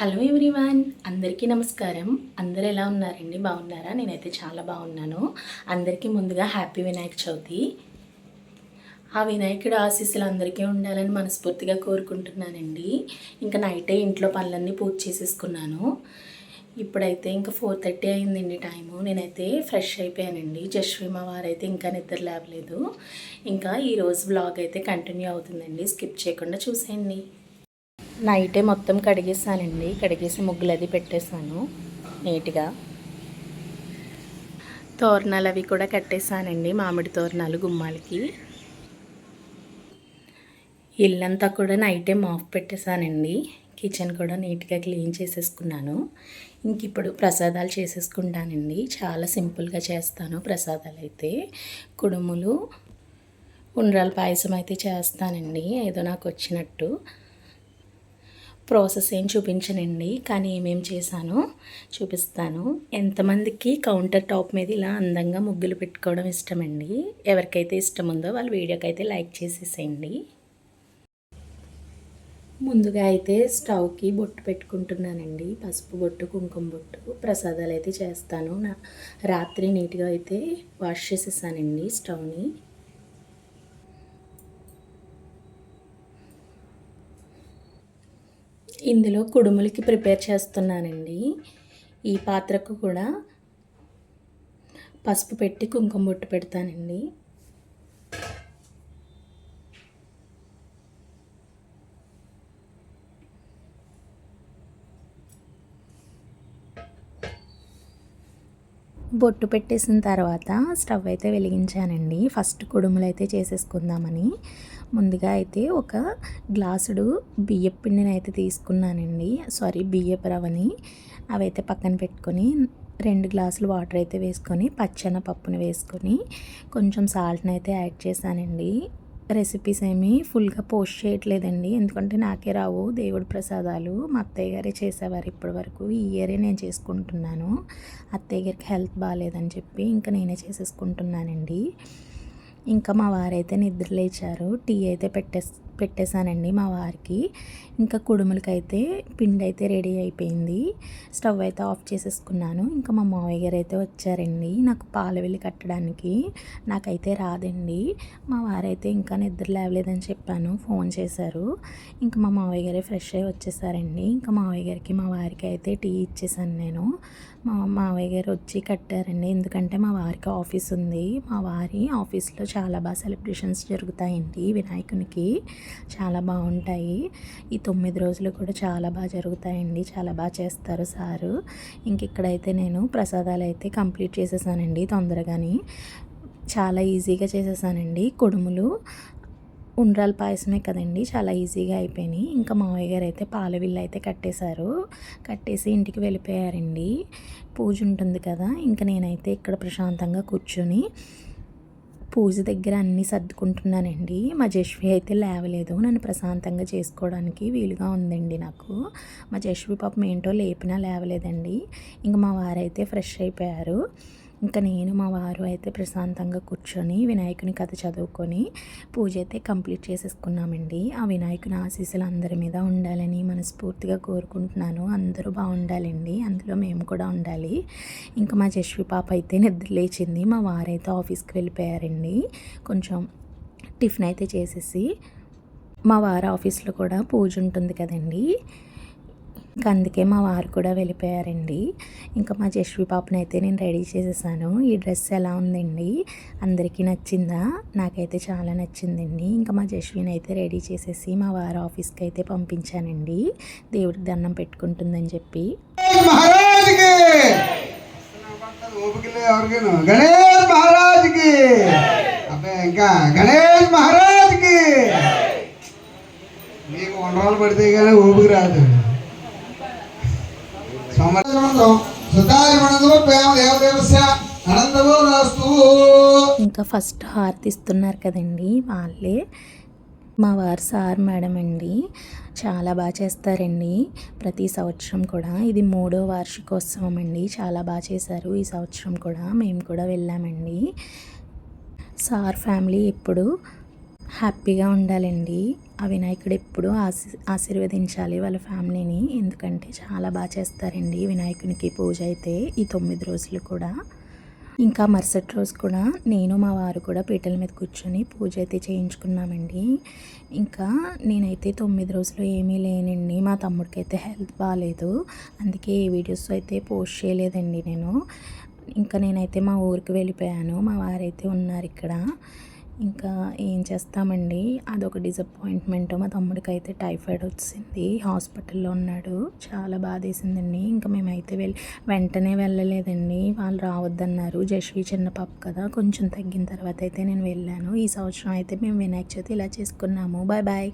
Hello everyone, అందరికీ నమస్కారం. అందరూ ఎలా ఉన్నారండి? బాగున్నారా? నేనైతే చాలా బాగున్నాను. అందరికీ ముందుగా హ్యాపీ వినాయక చవితి. ఆ వినాయకుడు ఆశీస్సులు అందరికీ ఉండాలని మనస్ఫూర్తిగా కోరుకుంటున్నానండి. ఇంకా నైటే ఇంట్లో పనులన్నీ పూర్తి చేసేసుకున్నాను. ఇప్పుడైతే ఇంకా 4:30 అయిందండి టైము. నేనైతే ఫ్రెష్ అయిపోయానండి. జశ్వి మా వారైతే ఇంకా నిద్ర లేవలేదు. ఇంకా ఈరోజు వ్లాగ్ అయితే కంటిన్యూ అవుతుందండి. స్కిప్ చేయకుండా చూసేయండి. నైటే మొత్తం కడిగేసానండి. కడిగేసి ముగ్గులు అది పెట్టేశాను నీట్గా. తోరణాలు అవి కూడా కట్టేసానండి, మామిడి తోరణాలు గుమ్మాలకి. ఇల్లంతా కూడా నైటే మాఫ్ పెట్టేశానండి. కిచెన్ కూడా నీట్గా క్లీన్ చేసేసుకున్నాను. ఇంక ఇప్పుడు ప్రసాదాలు చేసేసుకుంటానండి. చాలా సింపుల్గా చేస్తాను ప్రసాదాలు అయితే. కుడుములు, ఉండ్రాల పాయసం అయితే చేస్తానండి, ఏదో నాకు వచ్చినట్టు. ప్రాసెస్ ఏం చూపించనండి, కానీ ఏమేమి చేశానో చూపిస్తాను. ఎంతమందికి కౌంటర్ టాప్ మీద ఇలా అందంగా ముగ్గులు పెట్టుకోవడం ఇష్టమండి? ఎవరికైతే ఇష్టం ఉందో వాళ్ళు వీడియోకి అయితే లైక్ చేసేసేయండి. ముందుగా అయితే స్టవ్కి బొట్టు పెట్టుకుంటున్నానండి. పసుపు బొట్టు, కుంకుమ బొట్టు. ప్రసాదాలు అయితే చేస్తాను. రాత్రి నీట్గా అయితే వాష్ చేసేసానండి స్టవ్ని. ఇందులో కుడుములకి ప్రిపేర్ చేస్తున్నానండి. ఈ పాత్రకు కూడా పసుపు పెట్టి కుంకుమ బొట్టు పెడతానండి. బొట్టు పెట్టేసిన తర్వాత స్టవ్ అయితే వెలిగించానండి. ఫస్ట్ కుడుములు అయితే చేసేసుకుందామని ముందుగా అయితే ఒక గ్లాసుడు బియ్యపు పిండిని అయితే తీసుకున్నానండి. బియ్యపు రవ్వని. అవైతే పక్కన పెట్టుకొని 2 గ్లాసులు వాటర్ అయితే వేసుకొని పప్పుని వేసుకొని కొంచెం సాల్ట్ని అయితే యాడ్ చేశానండి. రెసిపీస్ ఏమీ ఫుల్గా పోస్ట్ చేయట్లేదండి, ఎందుకంటే నాకే రావు దేవుడి ప్రసాదాలు. మా అత్తయ్య గారే చేసేవారు ఇప్పటి వరకు. ఈ ఇయరే నేను చేసుకుంటున్నాను. అత్తయ్య గారికి హెల్త్ బాగాలేదని చెప్పి ఇంకా నేనే చేసేసుకుంటున్నానండి. ఇంకా మా వారైతే నిద్ర లేచారు. టీ అయితే పెట్టేశానండి మా వారికి. ఇంకా కుడుములకైతే పిండి అయితే రెడీ అయిపోయింది. స్టవ్ అయితే ఆఫ్ చేసేసుకున్నాను. ఇంకా మా మావయ్య గారు అయితే వచ్చారండి నాకు పాలు వెళ్ళి కట్టడానికి. నాకైతే రాదండి. మా వారైతే ఇంకా నిద్ర లేవలేదని చెప్పాను, ఫోన్ చేశారు. ఇంకా మా మావయ్య గారే ఫ్రెష్ అయ్యి వచ్చేసారండి. ఇంకా మావయ్య గారికి మా వారికి అయితే టీ ఇచ్చేసాను నేను. మా మావయ్య గారు వచ్చి కట్టారండి, ఎందుకంటే మా వారికి ఆఫీస్ ఉంది. మా వారి ఆఫీస్లో చాలా బాగా సెలబ్రేషన్స్ జరుగుతాయండి వినాయకునికి. చాలా బాగుంటాయి. ఈ 9 రోజులు కూడా చాలా బాగా జరుగుతాయండి. చాలా బాగా చేస్తారు సారు. ఇంక ఇక్కడైతే నేను ప్రసాదాలు అయితే కంప్లీట్ చేసేసానండి తొందరగాని. చాలా ఈజీగా చేసేసానండి. కుడుములు, ఉండ్రాల పాయసమే కదండి, చాలా ఈజీగా అయిపోయినాయి. ఇంకా మావయ్య గారు అయితే పాల విల్లు అయితే కట్టేసి ఇంటికి వెళ్ళిపోయారండి. పూజ ఉంటుంది కదా, ఇంకా నేనైతే ఇక్కడ ప్రశాంతంగా కూర్చొని పూజ దగ్గర అన్నీ సర్దుకుంటున్నానండి. మా జశ్వి అయితే లేవలేదు. నన్ను ప్రశాంతంగా చేసుకోవడానికి వీలుగా ఉందండి నాకు. మా జశ్వి పాపం ఏంటో లేపినా లేవలేదండి. ఇంక మా వారైతే ఫ్రెష్ అయిపోయారు. ఇంకా నేను మా వారు అయితే ప్రశాంతంగా కూర్చొని వినాయకుని కథ చదువుకొని పూజ అయితే కంప్లీట్ చేసేసుకున్నామండి. ఆ వినాయకుని ఆశీస్సులు అందరి మీద ఉండాలని మనస్ఫూర్తిగా కోరుకుంటున్నాను. అందరూ బాగుండాలండి, అందులో మేము కూడా ఉండాలి. ఇంకా మా జశ్వి పాప అయితే నిద్ర లేచింది. మా వారైతే ఆఫీస్కి వెళ్ళిపోయారండి. కొంచెం టిఫిన్ అయితే చేసేసి, మా వారు ఆఫీస్లో కూడా పూజ ఉంటుంది కదండి, ఇంకా అందుకే మా వారు కూడా వెళ్ళిపోయారండి. ఇంకా మా జశ్వి పాపను అయితే నేను రెడీ చేసేసాను. ఈ డ్రెస్ ఎలా ఉందండి? అందరికీ నచ్చిందా? నాకైతే చాలా నచ్చిందండి. ఇంకా మా జశ్విని అయితే రెడీ చేసేసి మా వారు ఆఫీస్కి అయితే పంపించానండి, దేవుడికి దండం పెట్టుకుంటుందని చెప్పి. మీకు వండరాలు పడితే కానీ ఊపికి రాదు. ఇంకా ఫస్ట్ హారతి ఇస్తున్నారు కదండి వాళ్ళే, మా వారు సార్ మేడం అండి. చాలా బాగా చేస్తారండి ప్రతి సంవత్సరం కూడా. ఇది 3వ వార్షికోత్సవం అండి. చాలా బాగా చేశారు ఈ సంవత్సరం కూడా. మేము కూడా వెళ్ళామండి. సార్ ఫ్యామిలీ ఎప్పుడు హ్యాపీగా ఉండాలండి. ఆ వినాయకుడు ఎప్పుడూ ఆశీర్వదించాలి వాళ్ళ ఫ్యామిలీని. ఎందుకంటే చాలా బాగా చేస్తారండి వినాయకునికి పూజ అయితే ఈ 9 రోజులు కూడా. ఇంకా మరుసటి రోజు కూడా నేను మా వారు కూడా పీటల మీద కూర్చొని పూజ అయితే చేయించుకున్నామండి. ఇంకా నేనైతే 9 రోజులు ఏమీ లేనండి. మా తమ్ముడికైతే హెల్త్ బాలేదు. అందుకే ఏ వీడియోస్ అయితే పోస్ట్ చేయలేదండి నేను. ఇంకా నేనైతే మా ఊరికి వెళ్ళిపోయాను. మా వారైతే ఉన్నారు ఇక్కడ. ఇంకా ఏం చేస్తామండి, అదొక డిసప్పాయింట్మెంట్. మా తమ్ముడికైతే టైఫాయిడ్ వచ్చింది, హాస్పిటల్లో ఉన్నాడు. చాలా బాధేసిందండి. ఇంకా మేమైతే వెంటనే వెళ్ళలేదండి. వాళ్ళు రావద్దన్నారు. జస్వి చిన్న పాప కదా, కొంచెం తగ్గిన తర్వాత అయితే నేను వెళ్ళాను. ఈ సంవత్సరం అయితే మేము వినాయక చవితి ఇలా చేసుకున్నాము. Bye bye.